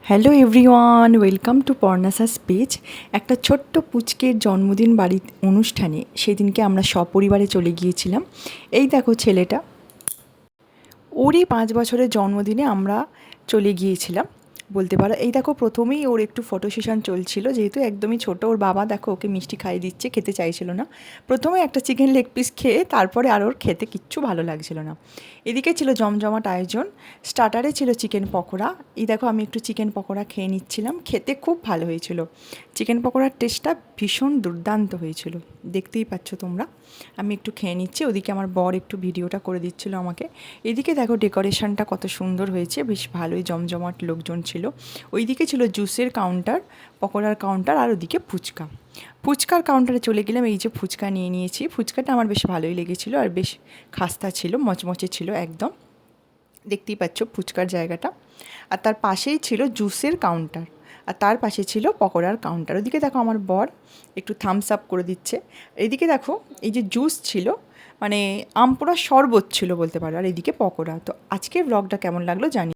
Hello everyone, welcome to পর্ণাসাস page. একটা ছোট্ট পুচকের জন্মদিন বাড়ির অনুষ্ঠানে সেদিনকে আমরা সপরিবারে চলে গিয়েছিলাম। এই দেখো ছেলেটা, ওরই 5 বছরের জন্মদিনে আমরা চলে গিয়েছিলাম বলতে পারো। এই দেখো প্রথমেই ওর একটু ফটো সেশন চলছিল, যেহেতু একদমই ছোট। ওর বাবা দেখো ওকে মিষ্টি খাইয়ে দিচ্ছে, খেতে চাইছিল না। প্রথমে একটা চিকেন লেগ পিস খেয়ে তারপরে আর ওর খেতে কিচ্ছু ভালো লাগছিল না। এদিকে ছিল জমজমাট আয়োজন। স্টার্টারে ছিল চিকেন পকোড়া। এই দেখো আমি একটু চিকেন পকোড়া খেয়ে নিচ্ছিলাম, খেতে খুব ভালো হয়েছিল। চিকেন পকোড়ার টেস্টটা ভীষণ দুর্দান্ত হয়েছিল, দেখতেই পাচ্ছ তোমরা। আমি একটু খেয়ে নিচ্ছি, ওদিকে আমার বর একটু ভিডিওটা করে দিচ্ছিল আমাকে। এদিকে দেখো ডেকোরেশনটা কত সুন্দর হয়েছে, বেশ ভালোই জমজমাট লোকজন ছিল। ওইদিকে ছিল জুসের কাউন্টার, পকোড়ার কাউন্টার, আর ওদিকে ফুচকা। ফুচকার কাউন্টারে চলে গেলাম। এই যে ফুচকা নিয়ে নিয়েছি, ফুচকাটা আমার বেশ ভালোই লেগেছিলো, আর বেশ খাস্তা ছিল, মচমচে ছিল একদম। দেখতেই পাচ্ছ ফুচকার জায়গাটা। আর তার পাশেই ছিল জুসের কাউন্টার, আর তার পাশে ছিল পকোড়ার কাউন্টার। ওদিকে দেখো আমার বর একটু থামস আপ করে দিচ্ছে। এদিকে দেখো এই যে জুস ছিল, মানে আমপোড়া শরবত ছিল বলতে পারো, আর এদিকে পকোড়া। তো আজকের ব্লগটা কেমন লাগলো জানি।